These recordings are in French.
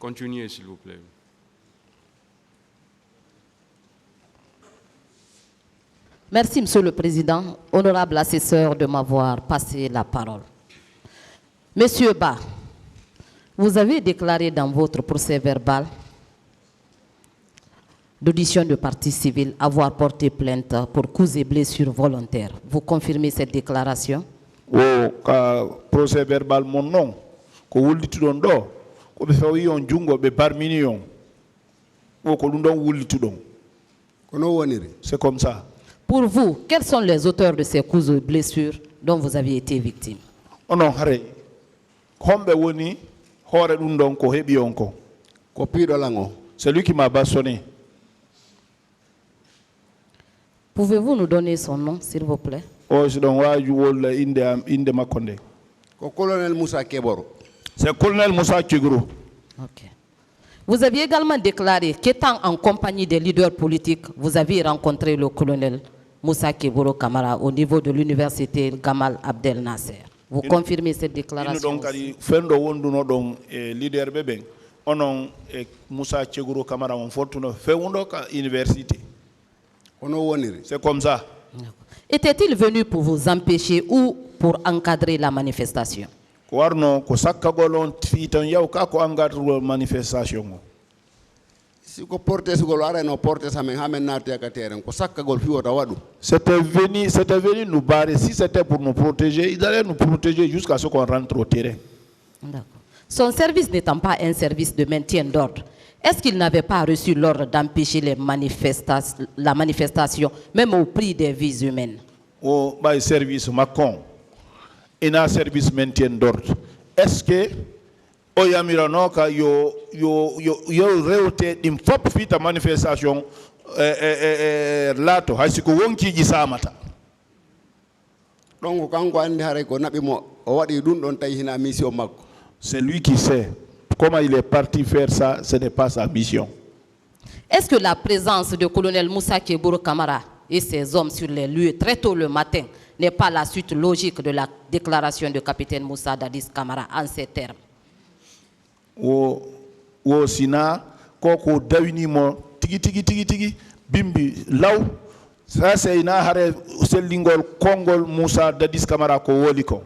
Continuez, s'il vous plaît. Merci, Monsieur le Président, honorable assesseur, de m'avoir passé la parole. Monsieur Ba, vous avez déclaré dans votre procès verbal d'audition de partie civile avoir porté plainte pour coups et blessures volontaires. Vous confirmez cette déclaration? Procès verbal mon nom ko wullitudon do ko be fawi on jungo be parmini on o ko dum don wullitudon kono woniri c'est comme ça. Pour vous, quels sont les auteurs de ces coups et blessures dont vous avez été victime? Onon hare hombe woni hore dum don ko hebi on ko pido lango, c'est lui qui m'a bastonné. Pouvez-vous nous donner son nom, s'il vous plaît? C'est colonel Moussa Keboro. C'est colonel Moussa Kegoro. Ok. Vous aviez également déclaré qu'étant en compagnie des leaders politiques, vous avez rencontré le colonel Moussa Keboro Kamara au niveau de l'université Gamal Abdel Nasser. Vous confirmez cette déclaration? Donc, fendo wonduno don leader beben onon Moussa Kegoro Kamara on fortuno fe wondo ka université. C'est comme ça. Était-il venu pour vous empêcher ou pour encadrer la manifestation? Warno ko sakkagolon fitan yaw ka ko encadrer manifestation. Si ko porter sugol ara no porter sa men hamen narte ka terrain ko sakkagol fi wota wadu. C'était venu nous barrer. Si c'était pour nous protéger, ils allaient nous protéger jusqu'à ce qu'on rentre au terrain. D'accord. Son service n'étant pas un service de maintien d'ordre, est-ce qu'il n'avait pas reçu l'ordre d'empêcher la manifestation, même au prix des vies humaines? Au service Macron, il a un service maintien d'ordre. Est-ce que Oyamiranoka yo réauté une fop fit à manifestation lato hasiko wonki gisamata. Donc quand on andi hare ko nabi mo o wadi dum don tay hina mission makko. C'est lui qui sait. Comment il est parti faire ça, ce n'est pas sa mission. Est-ce que la présence de colonel Moussa Keboro Kamara et ses hommes sur les lieux très tôt le matin n'est pas la suite logique de la déclaration de capitaine Moussa Dadis Kamara en ces termes? O sina koko dawini mo tigi bimbi law ça c'est ina hare selingol kongol Moussa Dadis Kamara ko woliko.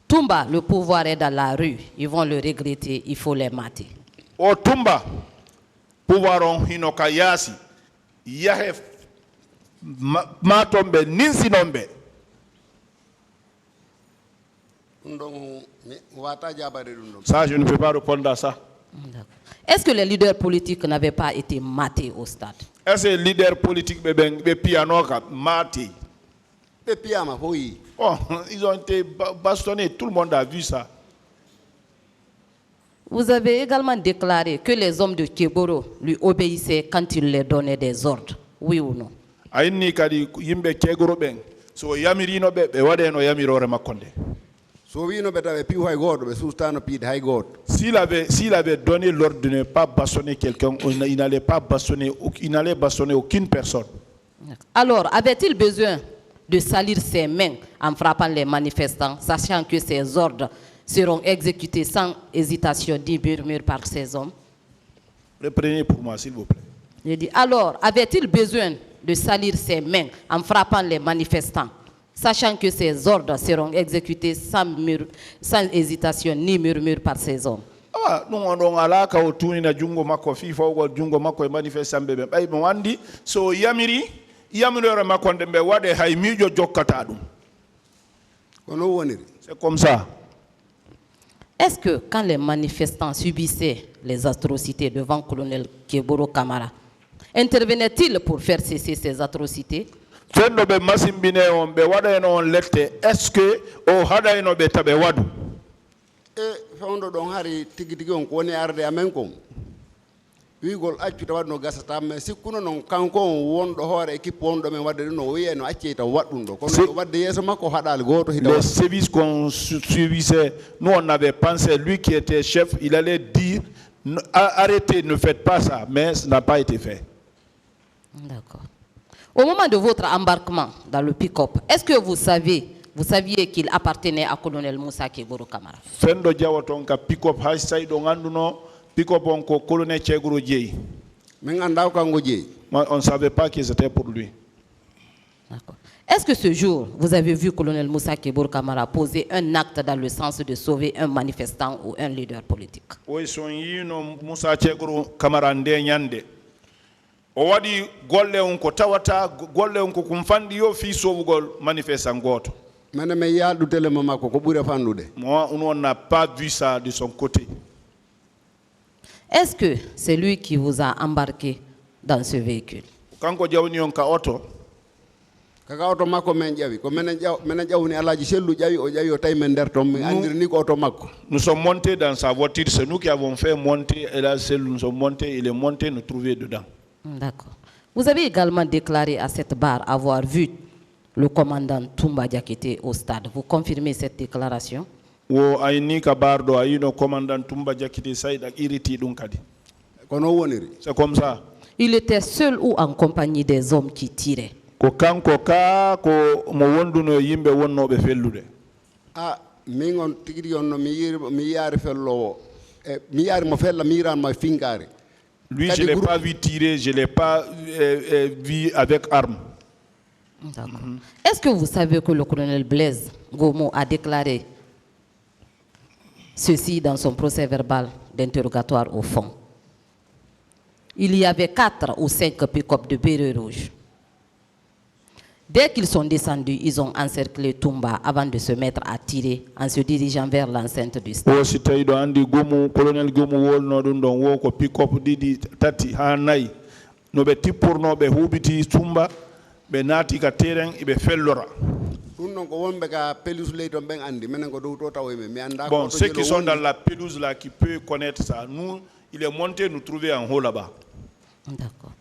Toumba, le pouvoir est dans la rue. Ils vont le regretter, il faut les mater. O Toumba, pouvoir on hinoka yasi, yahe matombe ninsi nombe. Ça, je ne peux pas répondre à ça. Est-ce que les leaders politiques n'avaient pas été matés au stade? Est-ce que les leaders politiques be pianoka matés? Oh, ils ont été bastonnés, tout le monde a vu ça. Vous avez également déclaré que les hommes de Keboro lui obéissaient quand il leur donnait des ordres, oui ou non? Aini kadi yimbe Kegoro ben so yamirino be wadeno yamirore makonde. So wino beta be piu hay godo be sustano pi hay godo. S'il avait donné l'ordre de ne pas bastonner quelqu'un, il n'allait pas bastonner, il n'allait bastonner aucune personne. Alors, avait-il besoin de salir ses mains en frappant les manifestants, sachant que ces ordres seront exécutés sans hésitation, dit murmure par ces hommes? Reprenez pour moi, s'il vous plaît. Je dis, alors, avait-il besoin de salir ses mains en frappant les manifestants, sachant que ces ordres seront exécutés sans hésitation ni murmure par ces hommes? Non, alaka otuni na jungo mako fifa ou jungo mako manifestant bebe. Ay mo wandi so yamiri makonde be wade hay mijo jokkata dum. C'est comme ça. Est-ce que quand les manifestants subissaient les atrocités devant le colonel Keboro Kamara, intervenait-il pour faire cesser ces atrocités? Est-ce que o hadaino be tabe wadu? Fawndo don hari tigi on ko woni arde amen ko wigol accu tawadno gasata mais sikkuno non kanko wondo hoore équipe wondo men wadde no wiyeno acci taw waddum do kono wadde yeso makko hadal goto hida les services qu'on suivissait, nous on avait pensé lui qui était chef, il allait dire arrêtez, ne faites pas ça, mais ça n'a pas été fait. D'accord. Au moment de votre embarquement dans le pick-up, est-ce que vous saviez qu'il appartenait à colonel Moussa Keboro Kamara? Fendo jawaton ka pick-up hay say do ganduno pick-up on ko colonel Cheguro Djei. Mais anda ko ngo jeey. On ne savait pas que c'était pour lui. D'accord. Est-ce que ce jour, vous avez vu colonel Moussa Kebour Kamara poser un acte dans le sens de sauver un manifestant ou un leader politique? Oui, son yino Moussa Cheguro Kamara nde nyande. O wadi golle on ko tawata golle on ko kumfandi yo fi sowugol manifestant goto. Mene me yaadu tele mama ko buri fandude. Moi, on n'a pas vu ça de son côté. Est-ce que c'est lui qui vous a embarqué dans ce véhicule? Kanko jawni on ka auto. Kaka auto makko men jawi ko menen jawni alaji sellu jawi o jawi o tay men der tom mi andirni ko auto makko. Nous sommes montés dans sa voiture, c'est nous qui avons fait monter et là c'est nous sommes montés, il est monté, nous trouver dedans. D'accord. Vous avez également déclaré à cette barre avoir vu le commandant Toumba Diakité au stade. Vous confirmez cette déclaration? Wo ayni ka bardo ayino commandant Toumba Diakité Saïd iriti dum kadi. Kono woniri. C'est comme ça. Il était seul ou en compagnie des hommes qui tiraient? Ko kanko ka ko mo wonduno yimbe wonnobe fellude. Ah, mi ngon tigiri on no mi yaari fello mi yaari mo fella mi ran ma fingari. Lui, je ne l'ai pas vu tirer, je ne l'ai pas vu avec arme. D'accord. Est-ce que vous savez que le colonel Blaise Gomo a déclaré ceci dans son procès verbal d'interrogatoire au fond? Il y avait 4 ou 5 pick-up de bérets rouges. Dès qu'ils sont descendus, ils ont encerclé Toumba avant de se mettre à tirer en se dirigeant vers l'enceinte du stade. Si tu as andi gomu colonel gomu wolno dum don wo ko pick up didi tati ha nay no be tipurno be hubiti Toumba be nati ka terrain ibe fellora. Bon, ceux qui sont dans la pelouse là qui peuvent connaître ça, nous il est monté nous trouver en haut là-bas. D'accord.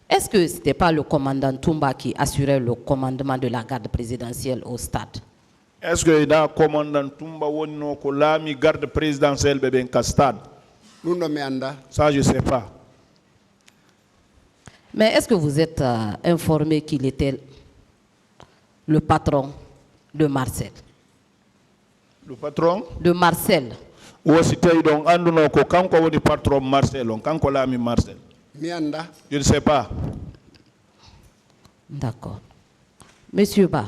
Est-ce que ce n'était pas le commandant Toumba qui assurait le commandement de la garde présidentielle au stade? Est-ce que le commandant Toumba wonno ko lami garde présidentielle be ben ka stade? Ça je sais pas. Mais est-ce que vous êtes informé qu'il était le patron de Marcel? Le patron? De Marcel. Ou si tu donc anduno ko kanko woni patron Marcel, on kanko lami Marcel. Je ne sais pas. D'accord. Monsieur Ba,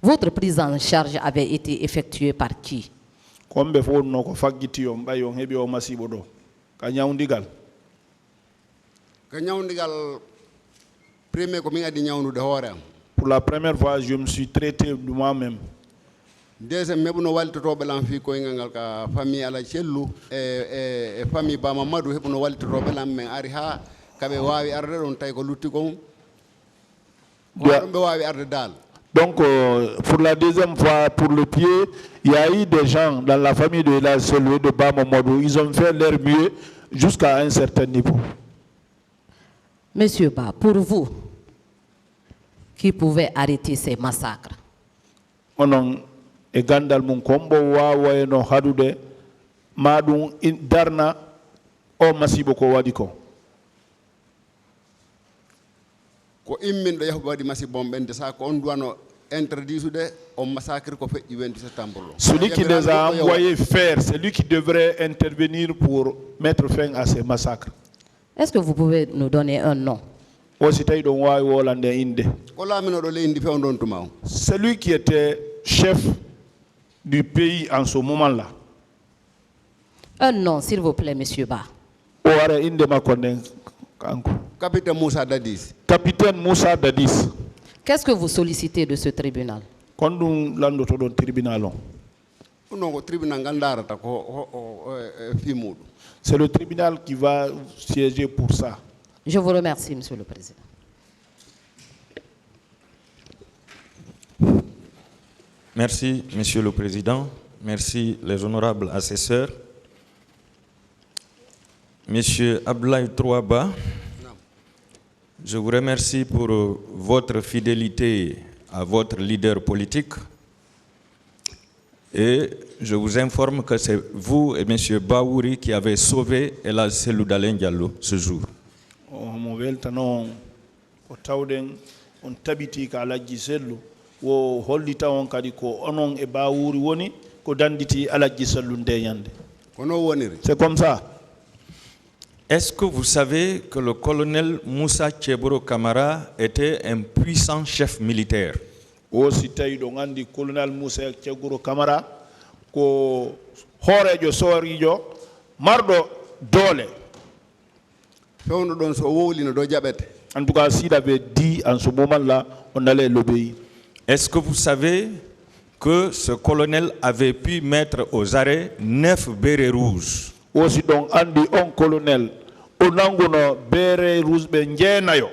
votre prise en charge avait été effectuée par qui? Kombe fo no ko faggiti on bay on hebi o masibo do. Ka nyawndigal. Ka nyawndigal premier ko mi adi nyawndude hoore am. Pour la première fois, je me suis traité de moi-même. Deuxième, mebuno waltotoɓe lan fi koyngal ngal ka famille ala cellu e famille ba mamadou heɓuno waltotoɓe lan men ari ha kaɓe wawi arde ɗon tawi ko lutti kon ɗum ɓe wawi arde dal. Donc, pour la deuxième fois, pour le pied, il y a eu des gens dans la famille de la Selou et de Bamamadou. Ils ont fait leur mieux jusqu'à un certain niveau. Monsieur Ba, pour vous, qui pouvait arrêter ces massacres? Onon e gandal mum kombo wawa no hadude madum darna o masibo ko wadi ko. Ko imminɗo yahuɓe waɗi masibo on ɓende sa ko on duwano interdisude on massacre ko feƴƴi 27 septembre. Celui qui les a envoyés faire, c'est lui qui devrait intervenir pour mettre fin à ces massacres. Est-ce que vous pouvez nous donner un nom? Celui qui était chef du pays en ce moment-là. Un nom, s'il vous plaît, monsieur Ba. Capitaine Moussa Dadis. Capitaine Moussa Dadis. Qu'est-ce que vous sollicitez de ce tribunal? C'est le tribunal qui va siéger pour ça. Je vous remercie, Monsieur le Président. Merci, Monsieur le Président. Merci, les honorables assesseurs. Monsieur Abdoulaye Trouaba, je vous remercie pour votre fidélité à votre leader politique. Et je vous informe que c'est vous et M. Baouri qui avez sauvé Elhadji Cellou Dalein Diallo ce jour. C'est comme ça. Est-ce que vous savez que le colonel Moussa Tcheboro Camara était un puissant chef militaire? Aussi tawi ɗo gandi colonel Moussa Tchegoro Camara ko hoorejo soorijo marɗo doole. En tout cas, s'il avait dit en ce moment-là, on allait l'obéir. Est-ce que vous savez que ce colonel avait pu mettre aux arrêts 9 bérets rouges? Aussi donc andi on colonel onangono bérets rouges ben jenayo.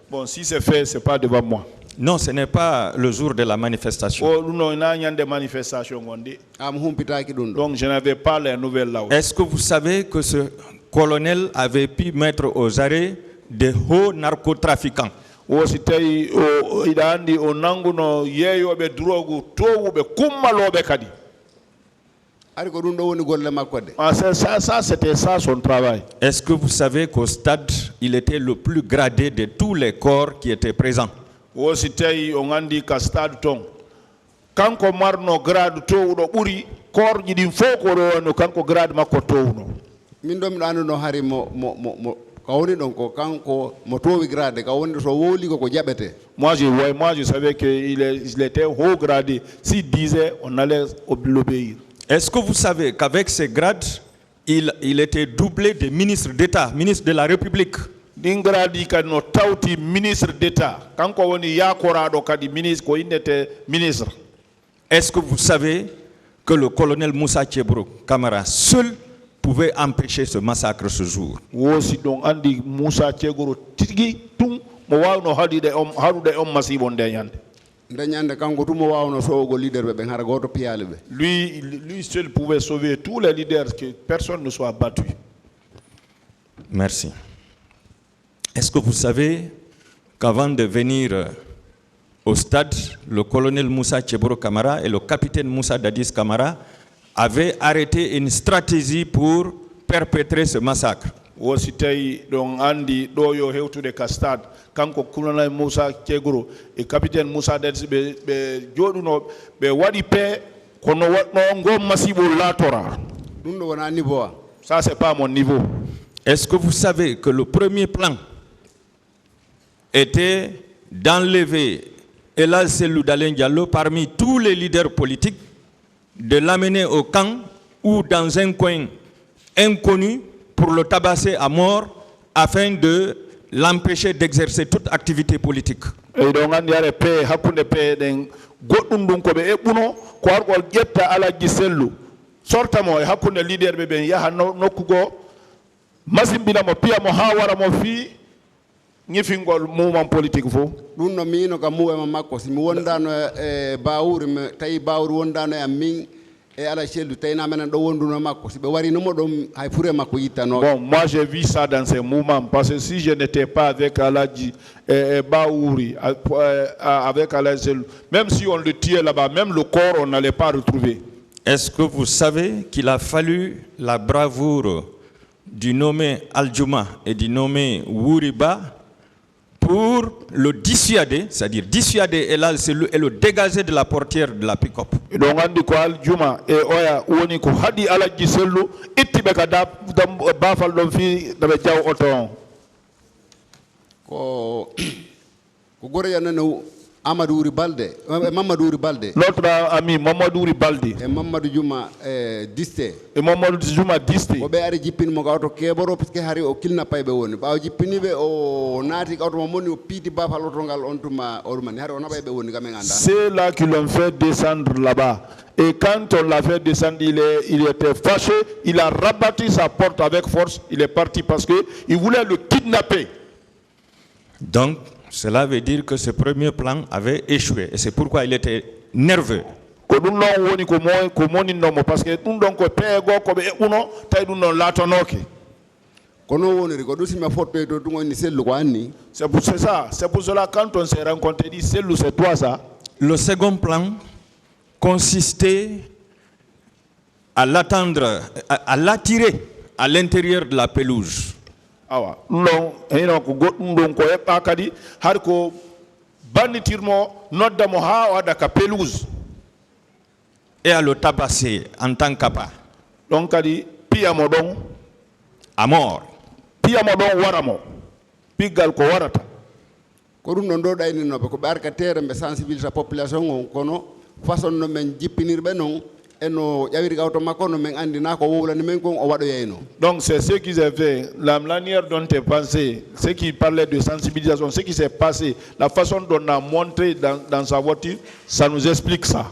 Bon, si c'est fait, c'est pas devant moi. Non, ce n'est pas le jour de la manifestation. Oh, non, il y a des manifestations. Donc, je n'avais pas les nouvelles là. Est-ce que vous savez que ce colonel avait pu mettre aux arrêts de hauts narcotrafiquants? Ça, c'était ça son travail. Est-ce que vous savez qu'au stade, il était le plus gradé de tous les corps qui étaient présents? Wosi tawi o gandi ka stade ton kanko marno grade towɗo ɓuri korji ɗin fof ko ɗo wonno kanko grade makko towno. Min ɗo miɗo anduno hari mo kawoni ɗon ko kanko mo towi grade kawoni so wowli ko jaɓete. Moi je savais qu'il était haut gradé. S'il disait on allait l'obéir. Est-ce que vous savez qu'avec ces grades il était doublé de ministre d'État, ministre de la République? Dingradi kadi tawti ministre d'État kanko woni yakoraɗo kadi ministre ko indete ministre. Est-ce que vous savez que le colonel Moussa Tcheboro Camara seul pouvait empêcher ce massacre ce jour? Wosi ɗon andi Moussa Tchegoro tigi tum mo wawno haɗude on masibo nde ñande. Ndanyande kanko tum mo wawno sowgo leader ɓe ɓen hara goto piyale ɓe. Lui seul pouvait sauver tous les leaders, que personne ne soit battu. Merci. Est-ce que vous savez qu'avant de venir au stade, le colonel Moussa Tcheboro Camara et le capitaine Moussa Dadis Camara avaient arrêté une stratégie pour perpétrer ce massacre? Wosi tawi ɗon andi ɗo yo hewtude ka stade kanko colonel Moussa Tchegoro et capitaine Moussa Dadis ɓe joɗuno ɓe waɗi paix kono waɗno ngo masibo latora. Ɗum ɗo wona niveau. Ça c'est pas mon niveau. Est-ce que vous savez que le premier plan était d'enlever Elal Selou Dalen Diallo parmi tous les leaders politiques, de l'amener au camp ou dans un coin inconnu pour le tabasser à mort afin de l'empêcher d'exercer toute activité politique? Et donc on dirait paix hakkunde paix den goddum dum ko be ebuno ko argol jetta Alaji Sellu sortamo e hakkunde leader be ben yaha nokkugo masimbina mo piya mo ha wara mo fi ñifingol mouvement politique fo ɗum no mino kam mouvement makko si mi wondano e bawuri mi tawi bawuri wondano e am min e Alaji Sellu tawina menen ɗo wonduno makko si ɓe warinomo ɗum hay fure makko yittano. Bon, moi j'ai vu ça dans ces mouvements parce que si je n'étais pas avec Alaji Baouri avec Alaji Sellu, même si on le tuait là-bas, même le corps on n'allait pas retrouver. Est-ce que vous savez qu'il a fallu la bravoure du nommé Aljuma et du nommé Wouriba pour le dissuader, c'est-à-dire dissuader Elal Selou et le dégager de la portière de la pick-up? Donc on dit ko Aljuma et oya woni ko hadi Alaji Sellu ittibe ka da bafal don fi da be jaw auto ko gore yanano Amadou Wuri Balde, Mamadou Wuri Balde. Notre ami Mamadou Wuri Balde. Et Mamadou Juma Diste. Et Mamadou Juma Diste. Obe ari jippini mo gawto keboro parce que hari o kilna paybe woni. Ba jippini be o nati gawto mo moni o piti bafal auto ngal on tuma ormani hari o nabay be woni gamen anda. C'est là qu'ils l'ont fait descendre là-bas. Et quand on l'a fait descendre, il était fâché, il a rabattu sa porte avec force, il est parti parce que il voulait le kidnapper. Donc cela veut dire que ce premier plan avait échoué et c'est pourquoi il était nerveux. Parce que c'est pour cela quand on s'est rencontré, il dit c'est toi ça. Le second plan consistait à l'attendre, à l'attirer à l'intérieur de la pelouse. Awa non eno ko goddum don ko hebba kadi har ko banditirmo nodda mo ha wada ka pelouse. et à le tabasser en tant qu'appât. Donc kadi piyamo ɗon À mort. piyamo ɗon waramo piggal ko warata ko ɗum ɗon ɗo ɗayninoɓe ko ɓe arka terre ɓe sensibilisa population on kono façon no men jippinirɓe noon eno ƴawiri gawto makko no men andina ko wowlani men kon o waɗoyayno. Donc c'est ce qui s'est fait, la manière dont est pensé, ce qui parlait de sensibilisation, ce qui s'est passé, la façon dont on a montré dans sa voiture, ça nous explique ça.